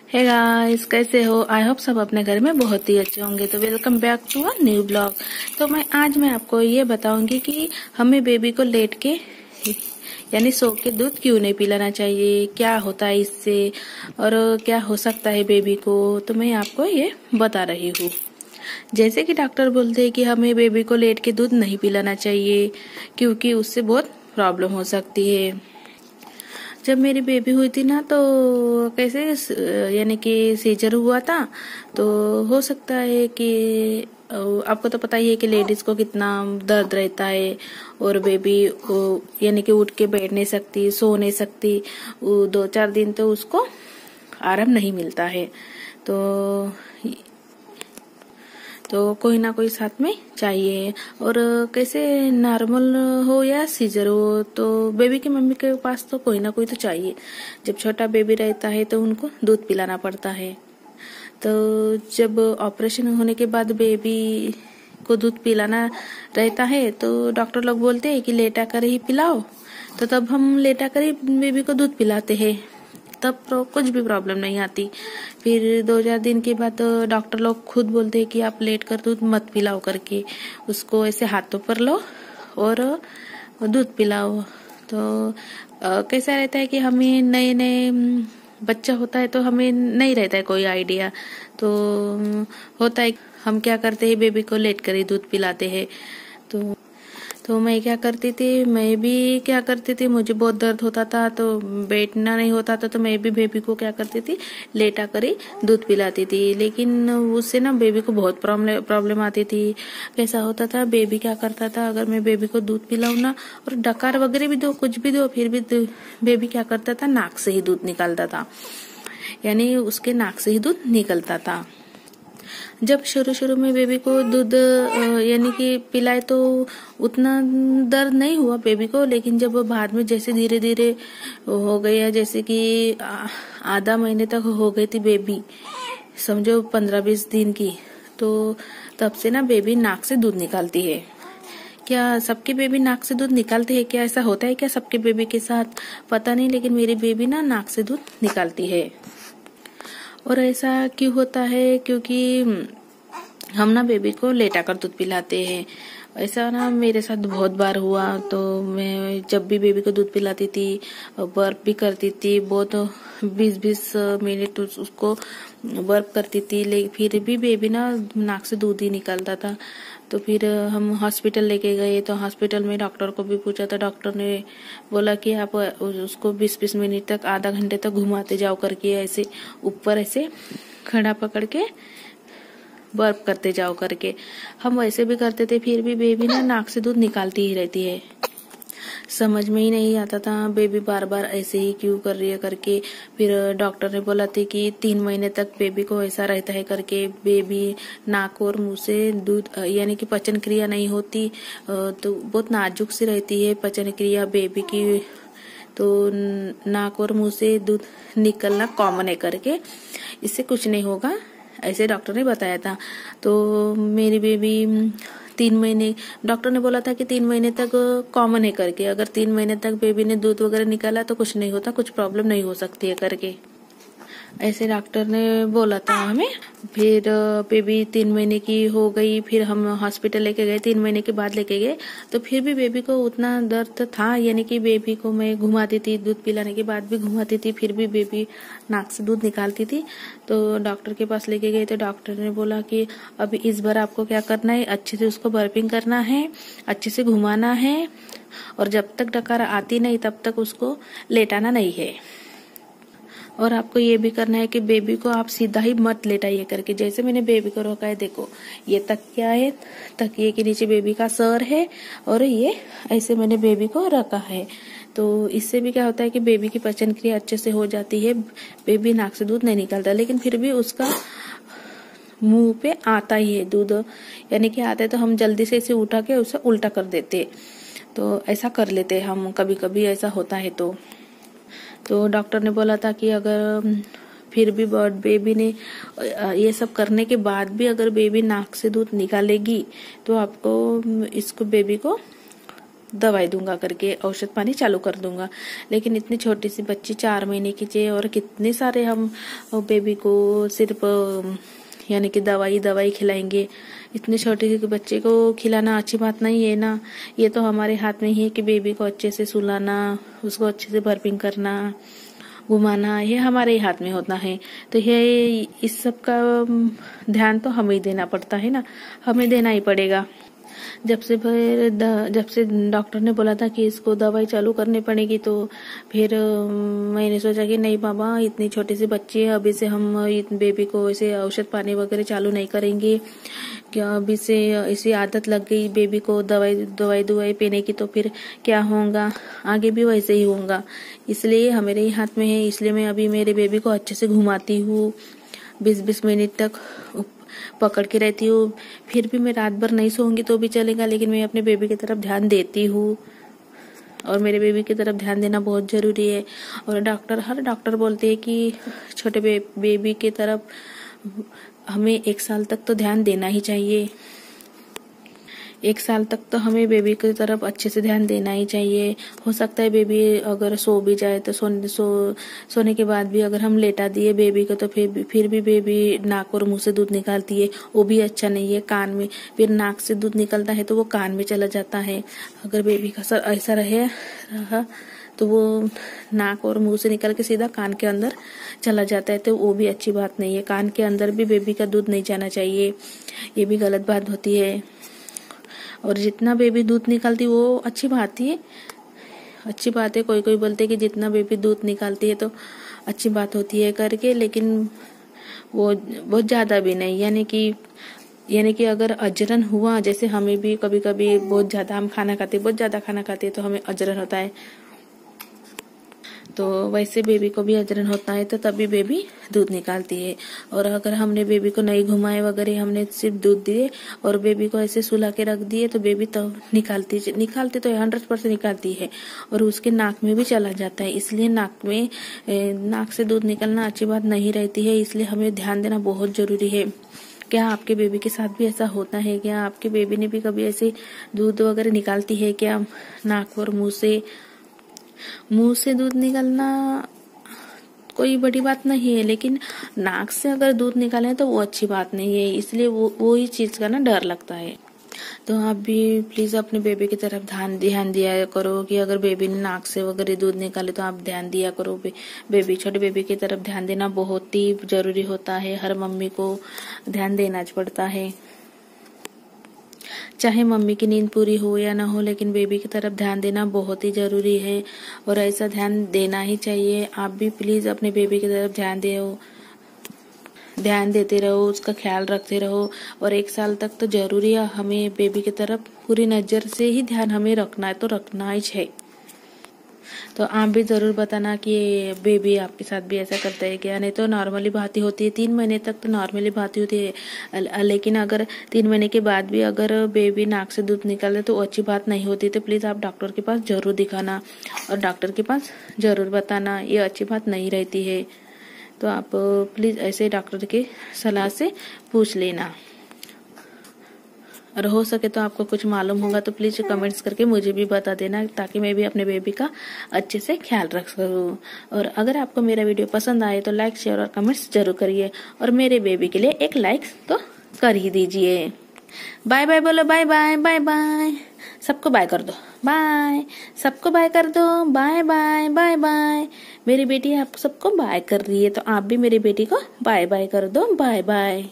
Hey guys, कैसे हो? I hope सब अपने घर में बहुत ही अच्छे होंगे। तो welcome back to a new blog. तो आज मैं आपको ये बताऊंगी कि हमें बेबी को लेट के यानी सो के दूध क्यों नहीं पिलाना चाहिए, क्या होता है इससे और क्या हो सकता है बेबी को। तो मैं आपको ये बता रही हूँ। जैसे कि डॉक्टर बोलते हैं कि हमें बेबी को लेट के दूध नहीं पिलाना चाहिए क्योंकि उससे बहुत प्रॉब्लम हो सकती है। जब मेरी बेबी हुई थी ना, तो कैसे यानी कि सीजर हुआ था, तो हो सकता है कि आपको तो पता ही है कि लेडीज को कितना दर्द रहता है और बेबी यानी कि उठ के बैठ नहीं सकती, सो नहीं सकती। 2-4 दिन तो उसको आराम नहीं मिलता है। तो कोई ना कोई साथ में चाहिए। और कैसे नॉर्मल हो या सीजर हो, तो बेबी की मम्मी के पास तो कोई ना कोई तो चाहिए। जब छोटा बेबी रहता है तो उनको दूध पिलाना पड़ता है। तो जब ऑपरेशन होने के बाद बेबी को दूध पिलाना रहता है तो डॉक्टर लोग बोलते हैं कि लेटा कर ही पिलाओ। तो तब हम लेटा कर ही बेबी को दूध पिलाते हैं, तब कुछ भी प्रॉब्लम नहीं आती। फिर 2-4 दिन के बाद डॉक्टर लोग खुद बोलते हैं कि आप लेट कर दूध मत पिलाओ करके, उसको ऐसे हाथों पर लो और दूध पिलाओ। तो कैसा रहता है कि हमें नए नए बच्चा होता है तो हमें नहीं रहता है कोई आइडिया। तो होता है हम क्या करते हैं, बेबी को लेट कर ही दूध पिलाते हैं। तो मैं क्या करती थी, मुझे बहुत दर्द होता था तो बैठना नहीं होता था, तो मैं भी बेबी को क्या करती थी, लेटा कर ही दूध पिलाती थी। लेकिन उससे ना बेबी को बहुत प्रॉब्लम आती थी। कैसा होता था, बेबी क्या करता था, अगर मैं बेबी को दूध पिलाऊं ना और डकार वगैरह भी दो, कुछ भी दो, फिर भी बेबी क्या करता था, नाक से ही दूध निकालता था, यानी उसके नाक से ही दूध निकलता था। जब शुरू में बेबी को दूध यानी कि पिलाए तो उतना दर्द नहीं हुआ बेबी को, लेकिन जब बाद में जैसे धीरे धीरे हो गया, जैसे कि आधा महीने तक हो गई थी बेबी, समझो 15-20 दिन की, तो तब से ना बेबी नाक से दूध निकालती है। क्या सबके बेबी नाक से दूध निकालते हैं? क्या ऐसा होता है क्या सबके बेबी के साथ? पता नहीं, लेकिन मेरी बेबी ना नाक से दूध निकालती है। और ऐसा क्यों होता है? क्योंकि हम ना बेबी को लेटा कर दूध पिलाते हैं। ऐसा ना मेरे साथ बहुत बार हुआ। तो मैं जब भी बेबी को दूध पिलाती थी, बर्प भी करती थी, बहुत 20-20 मिनट उसको बर्प करती थी, लेकिन फिर भी बेबी ना नाक से दूध ही निकलता था। तो फिर हम हॉस्पिटल लेके गए, तो हॉस्पिटल में डॉक्टर को भी पूछा, तो डॉक्टर ने बोला कि आप उसको 20-20 मिनट तक, आधा घंटे तक घुमाते जाओ करके, ऐसे ऊपर ऐसे खड़ा पकड़ के बर्प करते जाओ करके। हम वैसे भी करते थे, फिर भी बेबी ना नाक से दूध निकालती ही रहती है। समझ में ही नहीं आता था बेबी बार बार ऐसे ही क्यों कर रही है करके। फिर डॉक्टर ने बोला था कि 3 महीने तक बेबी को ऐसा रहता है करके। बेबी नाक और मुंह से दूध यानी कि पचन क्रिया नहीं होती, तो बहुत नाजुक सी रहती है पचन क्रिया बेबी की। तो नाक और मुंह से दूध निकलना कॉमन है करके, इससे कुछ नहीं होगा, ऐसे डॉक्टर ने बताया था। तो मेरी बेबी 3 महीने, डॉक्टर ने बोला था कि 3 महीने तक कॉमन है करके, अगर 3 महीने तक बेबी ने दूध वगैरह निकाला तो कुछ नहीं होता, कुछ प्रॉब्लम नहीं हो सकती है करके, ऐसे डॉक्टर ने बोला था हमें। फिर बेबी 3 महीने की हो गई, फिर हम हॉस्पिटल लेके गए, 3 महीने के बाद लेके गए, तो फिर भी बेबी को उतना दर्द था, यानी कि बेबी को मैं घुमाती थी, दूध पिलाने के बाद भी घुमाती थी, फिर भी बेबी नाक से दूध निकालती थी। तो डॉक्टर के पास लेके गए, तो डॉक्टर ने बोला कि अब इस बार आपको क्या करना है, अच्छे से उसको बर्पिंग करना है, अच्छे से घुमाना है, और जब तक डकार आती नहीं तब तक उसको लेटाना नहीं है। और आपको ये भी करना है कि बेबी को आप सीधा ही मत लेटाइए करके। जैसे मैंने बेबी को रोका है, देखो ये तकिया है, तकिए के नीचे बेबी का सर है, और ये ऐसे मैंने बेबी को रखा है। तो इससे भी क्या होता है कि बेबी की पचन क्रिया अच्छे से हो जाती है, बेबी नाक से दूध नहीं निकलता, लेकिन फिर भी उसका मुंह पे आता ही है दूध, यानी कि आता है तो हम जल्दी से इसे उठा के उसे उल्टा कर देते, तो ऐसा कर लेते हम, कभी कभी ऐसा होता है। तो डॉक्टर ने बोला था कि अगर फिर भी बेबी ने ये सब करने के बाद भी अगर बेबी नाक से दूध निकालेगी तो आपको इसको बेबी को दवाई दूंगा करके औषध पानी चालू कर दूंगा। लेकिन इतनी छोटी सी बच्ची 4 महीने की चाहिए और कितने सारे हम बेबी को सिर्फ यानी कि दवाई खिलाएंगे। इतने छोटे से बच्चे को खिलाना अच्छी बात नहीं है ना। ये तो हमारे हाथ में ही है कि बेबी को अच्छे से सुलाना, उसको अच्छे से बर्पिंग करना, घुमाना, ये हमारे ही हाथ में होता है। तो ये इस सब का ध्यान तो हमें ही देना पड़ता है ना, हमें देना ही पड़ेगा। जब से डॉक्टर ने बोला था कि इसको दवाई चालू करनी पड़ेगी, तो फिर मैंने सोचा कि नहीं बाबा, इतनी छोटी सी बच्ची है, अभी से हम बेबी को ऐसे औषध पानी वगैरह चालू नहीं करेंगे क्या। अभी से ऐसी आदत लग गई बेबी को दवाई पीने की, तो फिर क्या होगा, आगे भी वैसे ही होगा। इसलिए मेरे ही हाथ में है। इसलिए मैं अभी मेरे बेबी को अच्छे से घुमाती हूँ, 20-20 मिनट तक पकड़ के रहती हूँ। फिर भी मैं रात भर नहीं सोऊंगी तो भी चलेगा, लेकिन मैं अपने बेबी की तरफ ध्यान देती हूँ। और मेरे बेबी की तरफ ध्यान देना बहुत जरूरी है। और हर डॉक्टर बोलते हैं कि छोटे बेबी की तरफ हमें 1 साल तक तो ध्यान देना ही चाहिए। 1 साल तक तो हमें बेबी की तरफ अच्छे से ध्यान देना ही चाहिए। हो सकता है बेबी अगर सो भी जाए तो सोने के बाद भी अगर हम लेटा दिए बेबी को, तो फिर भी बेबी नाक और मुंह से दूध निकालती है, वो भी अच्छा नहीं है। कान में फिर नाक से दूध निकलता है तो वो कान में चला जाता है। अगर बेबी का सर ऐसा रहा तो वो नाक और मुंह से निकल के सीधा कान के अंदर चला जाता है, तो वो भी अच्छी बात नहीं है। कान के अंदर भी बेबी का दूध नहीं जाना चाहिए, ये भी गलत बात होती है। और जितना बेबी दूध निकालती वो अच्छी बात है, अच्छी बात है। कोई बोलते कि जितना बेबी दूध निकालती है तो अच्छी बात होती है करके, लेकिन वो बहुत ज्यादा भी नहीं। यानी कि अगर अजरन हुआ, जैसे हमें भी कभी कभी बहुत ज्यादा हम बहुत ज्यादा खाना खाते तो हमें अजरन होता है, तो वैसे बेबी को भी अजरन होता है, तो तभी बेबी दूध निकालती है। और अगर हमने बेबी को नहीं घुमाए वगैरह, हमने सिर्फ दूध दिए और बेबी को ऐसे सुला के रख दिए, तो बेबी तो निकालती तो 100% निकालती है और उसके नाक में भी चला जाता है। इसलिए नाक से दूध निकलना अच्छी बात नहीं रहती है। इसलिए हमें ध्यान देना बहुत जरूरी है। क्या आपके बेबी के साथ भी ऐसा होता है? क्या आपके बेबी ने भी कभी ऐसे दूध वगैरह निकालती है क्या? नाक और मुंह से दूध निकलना कोई बड़ी बात नहीं है, लेकिन नाक से अगर दूध निकाले तो वो अच्छी बात नहीं है। इसलिए वो ही चीज का ना डर लगता है। तो आप भी प्लीज अपने बेबी की तरफ ध्यान दिया करो कि अगर बेबी ने नाक से वगैरह दूध निकाले तो आप ध्यान दिया करो। छोटे बेबी की तरफ ध्यान देना बहुत ही जरूरी होता है। हर मम्मी को ध्यान देना पड़ता है, चाहे मम्मी की नींद पूरी हो या ना हो, लेकिन बेबी की तरफ ध्यान देना बहुत ही जरूरी है और ऐसा ध्यान देना ही चाहिए। आप भी प्लीज अपने बेबी की तरफ ध्यान देते रहो, उसका ख्याल रखते रहो। और 1 साल तक तो जरूरी है हमें बेबी की तरफ पूरी नजर से ही ध्यान हमें रखना है, तो रखना ही है। तो आप भी जरूर बताना कि बेबी आपके साथ भी ऐसा करता है क्या। नहीं तो नॉर्मली बात होती है, 3 महीने तक तो नॉर्मली बात होती है, लेकिन अगर 3 महीने के बाद भी अगर बेबी नाक से दूध निकाले तो अच्छी बात नहीं होती। तो प्लीज आप डॉक्टर के पास जरूर दिखाना और डॉक्टर के पास जरूर बताना, ये अच्छी बात नहीं रहती है। तो आप प्लीज ऐसे डॉक्टर की सलाह से पूछ लेना। और हो सके तो आपको कुछ मालूम होगा तो प्लीज कमेंट्स करके मुझे भी बता देना, ताकि मैं भी अपने बेबी का अच्छे से ख्याल रख सकूं। और अगर आपको मेरा वीडियो पसंद आए तो लाइक, शेयर और कमेंट्स जरूर करिए और मेरे बेबी के लिए एक लाइक तो कर ही दीजिए। बाय बाय बोलो, बाय बाय, बाय बाय, सबको बाय कर दो, बाय, सबको बाय कर दो, बाय बाय, बाय बाय। मेरी बेटी आप सबको बाय कर रही है, तो आप भी मेरी बेटी को बाय बाय कर दो, बाय बाय।